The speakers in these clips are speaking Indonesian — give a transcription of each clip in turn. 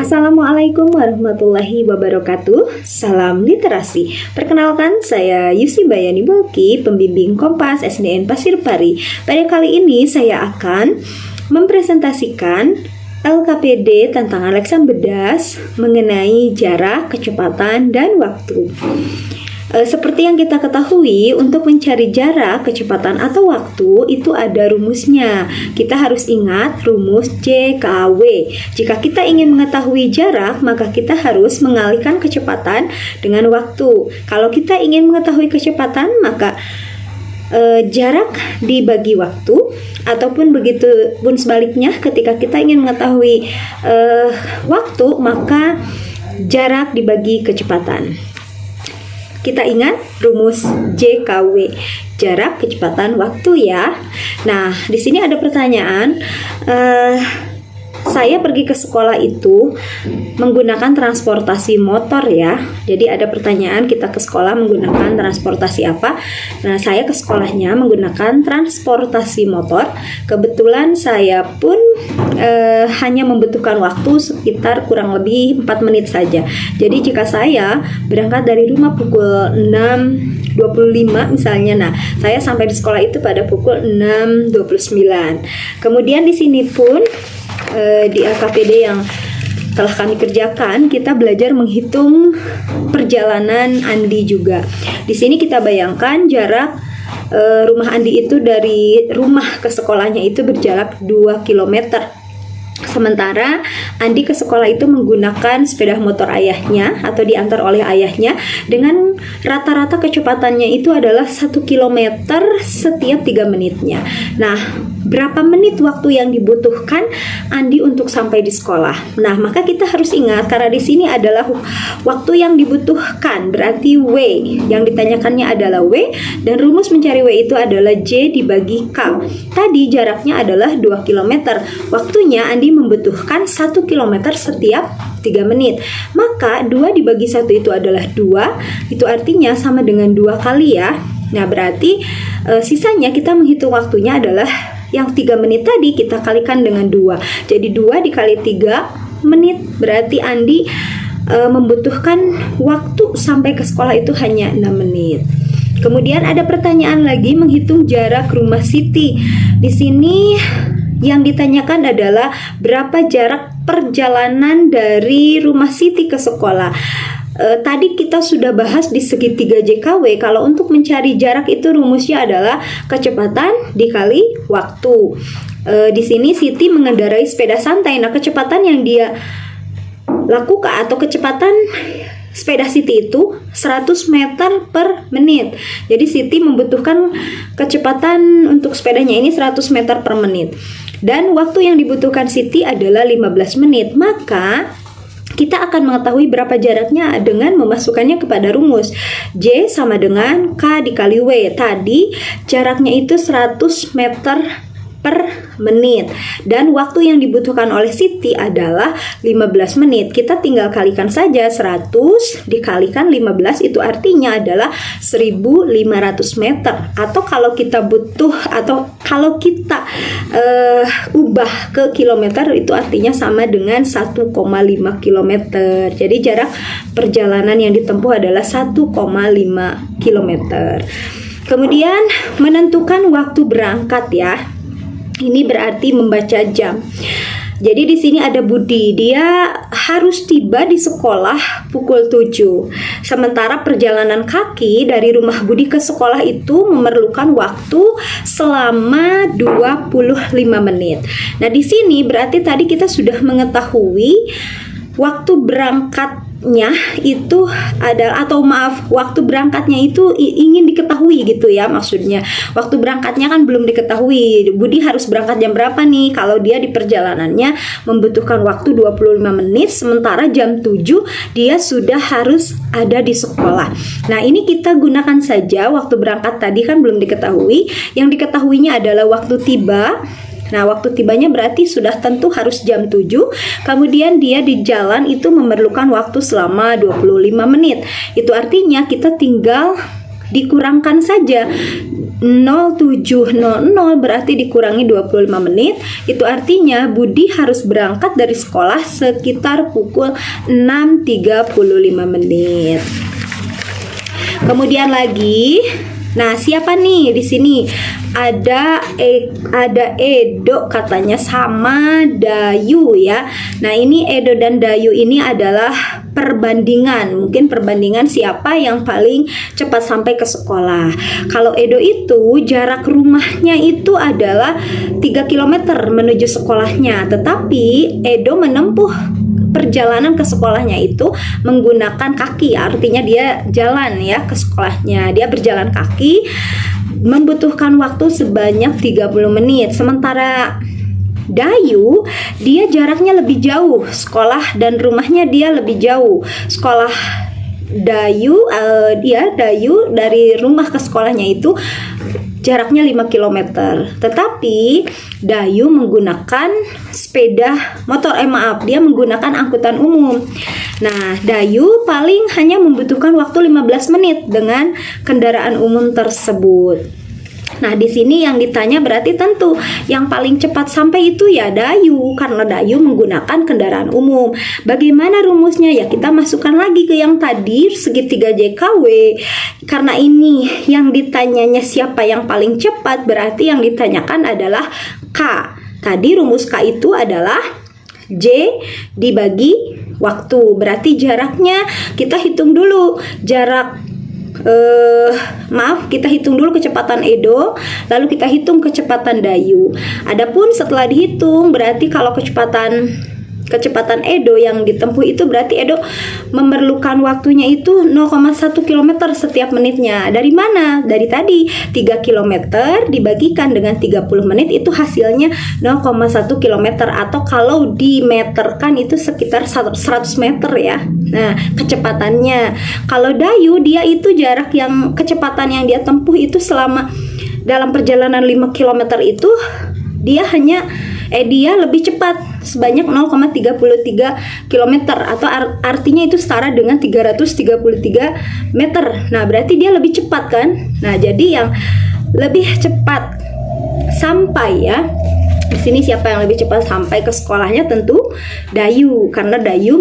Assalamualaikum warahmatullahi wabarakatuh. Salam literasi. Perkenalkan, saya Yusi Bayani Bolki, pembimbing Kompas SDN Pasir Pari. Pada kali ini saya akan mempresentasikan LKPD tantangan Leksam Bedas mengenai jarak, kecepatan, dan waktu. Seperti yang kita ketahui, untuk mencari jarak, kecepatan, atau waktu itu ada rumusnya. Kita harus ingat rumus JKW. Jika kita ingin mengetahui jarak, maka kita harus mengalihkan kecepatan dengan waktu. Kalau kita ingin mengetahui kecepatan, maka jarak dibagi waktu, ataupun begitu pun sebaliknya, ketika kita ingin mengetahui waktu, maka jarak dibagi kecepatan. Kita ingat rumus JKW, jarak, kecepatan, waktu ya. Nah, di sini ada pertanyaan. Saya pergi ke sekolah itu menggunakan transportasi motor ya. Jadi ada pertanyaan, kita ke sekolah menggunakan transportasi apa? Nah, saya ke sekolahnya menggunakan transportasi motor. Kebetulan saya pun hanya membutuhkan waktu sekitar kurang lebih 4 menit saja. Jadi jika saya berangkat dari rumah pukul 6.25 misalnya, nah saya sampai di sekolah itu pada pukul 6.29. Kemudian di sini pun di LKPD yang telah kami kerjakan, kita belajar menghitung perjalanan Andi juga. Di sini kita bayangkan jarak rumah Andi itu dari rumah ke sekolahnya itu berjarak 2 km. Sementara Andi ke sekolah itu menggunakan sepeda motor ayahnya atau diantar oleh ayahnya dengan rata-rata kecepatannya itu adalah 1 km setiap 3 menitnya. Nah, berapa menit waktu yang dibutuhkan Andi untuk sampai di sekolah? Nah, maka kita harus ingat karena di sini adalah waktu yang dibutuhkan, berarti W. Yang ditanyakannya adalah W, dan rumus mencari W itu adalah J dibagi K. Tadi jaraknya adalah 2 km. Waktunya Andi membutuhkan 1 km setiap 3 menit. Maka 2 dibagi 1 itu adalah 2. Itu artinya sama dengan 2 kali ya. Nah, berarti sisanya kita menghitung waktunya adalah yang 3 menit tadi kita kalikan dengan 2. Jadi 2 dikali 3 menit berarti Andi membutuhkan waktu sampai ke sekolah itu hanya 6 menit. Kemudian ada pertanyaan lagi, menghitung jarak rumah Siti. Di sini yang ditanyakan adalah berapa jarak perjalanan dari rumah Siti ke sekolah. Tadi kita sudah bahas di segitiga JKW. Kalau untuk mencari jarak itu rumusnya adalah kecepatan dikali waktu. Di sini Siti mengendarai sepeda santai. Nah, kecepatan yang dia lakukan atau kecepatan sepeda Siti itu 100 meter per menit. Jadi Siti membutuhkan kecepatan untuk sepedanya ini 100 meter per menit. Dan waktu yang dibutuhkan Siti adalah 15 menit. Maka kita akan mengetahui berapa jaraknya dengan memasukkannya kepada rumus J sama dengan K dikali W. Tadi jaraknya itu 100 meter per menit, dan waktu yang dibutuhkan oleh Siti adalah 15 menit. Kita tinggal kalikan saja, 100 dikalikan 15 itu artinya adalah 1500 meter. Atau kalau kita butuh, atau kalau kita ubah ke kilometer, itu artinya sama dengan 1,5 km. Jadi jarak perjalanan yang ditempuh adalah 1,5 km. Kemudian menentukan waktu berangkat ya. Ini berarti membaca jam. Jadi di sini ada Budi, dia harus tiba di sekolah pukul 7. Sementara perjalanan kaki dari rumah Budi ke sekolah itu memerlukan waktu selama 25 menit. Nah, di sini berarti tadi kita sudah mengetahui waktu berangkatnya itu ada, atau maaf, waktu berangkatnya itu ingin diketahui gitu ya, maksudnya waktu berangkatnya kan belum diketahui. Budi harus berangkat jam berapa nih? Kalau dia di perjalanannya membutuhkan waktu 25 menit, sementara jam 7 dia sudah harus ada di sekolah. Nah, ini kita gunakan saja waktu berangkat tadi kan belum diketahui. Yang diketahuinya adalah waktu tiba. Nah, waktu tibanya berarti sudah tentu harus jam 7. Kemudian dia di jalan itu memerlukan waktu selama 25 menit. Itu artinya kita tinggal dikurangkan saja 07.00 berarti dikurangi 25 menit. Itu artinya Budi harus berangkat dari sekolah sekitar pukul 6.35 menit. Kemudian lagi, nah siapa nih di sini? Ada Edo katanya sama Dayu ya. Nah ini Edo dan Dayu ini adalah perbandingan, mungkin perbandingan siapa yang paling cepat sampai ke sekolah. Kalau Edo itu jarak rumahnya itu adalah 3 km menuju sekolahnya, tetapi Edo menempuh perjalanan ke sekolahnya itu menggunakan kaki, artinya dia jalan ya ke sekolahnya, dia berjalan kaki membutuhkan waktu sebanyak 30 menit. Sementara Dayu, dia jaraknya lebih jauh, sekolah dan rumahnya dia lebih jauh. Sekolah Dayu dari rumah ke sekolahnya itu jaraknya 5 km. Tetapi Dayu menggunakan dia menggunakan angkutan umum. Nah, Dayu paling hanya membutuhkan waktu 15 menit dengan kendaraan umum tersebut. Nah, di sini yang ditanya berarti tentu yang paling cepat sampai itu ya Dayu, karena Dayu menggunakan kendaraan umum. Bagaimana rumusnya? Ya kita masukkan lagi ke yang tadi, segitiga JKW. Karena ini yang ditanyanya siapa yang paling cepat, berarti yang ditanyakan adalah K. Tadi rumus K itu adalah J dibagi waktu. Berarti jaraknya kita hitung dulu. Kita hitung dulu kecepatan Edo, lalu kita hitung kecepatan Dayu. Adapun setelah dihitung, berarti kalau kecepatan Edo yang ditempuh itu berarti Edo memerlukan waktunya itu 0,1 km setiap menitnya. Dari mana? Dari tadi 3 km dibagikan dengan 30 menit itu hasilnya 0,1 km, atau kalau dimeterkan itu sekitar 100 meter ya. Nah, kecepatannya kalau Dayu dia itu kecepatan yang dia tempuh itu selama dalam perjalanan 5 km itu dia lebih cepat sebanyak 0,33 km, atau artinya itu setara dengan 333 meter. Nah, berarti dia lebih cepat kan? Nah, jadi yang lebih cepat sampai ya. Di sini siapa yang lebih cepat sampai ke sekolahnya? Tentu Dayu, karena Dayu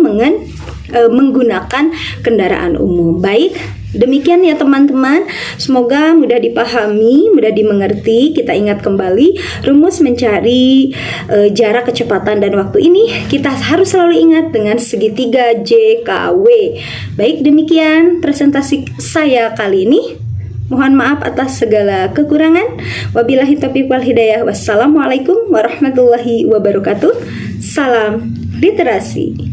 menggunakan kendaraan umum. Baik, demikian ya teman-teman. Semoga mudah dipahami, mudah dimengerti. Kita ingat kembali rumus mencari jarak, kecepatan, dan waktu ini kita harus selalu ingat dengan segitiga JKW. Baik, demikian presentasi saya kali ini. Mohon maaf atas segala kekurangan. Wabillahi taufiq wal hidayah. Wassalamualaikum warahmatullahi wabarakatuh. Salam literasi.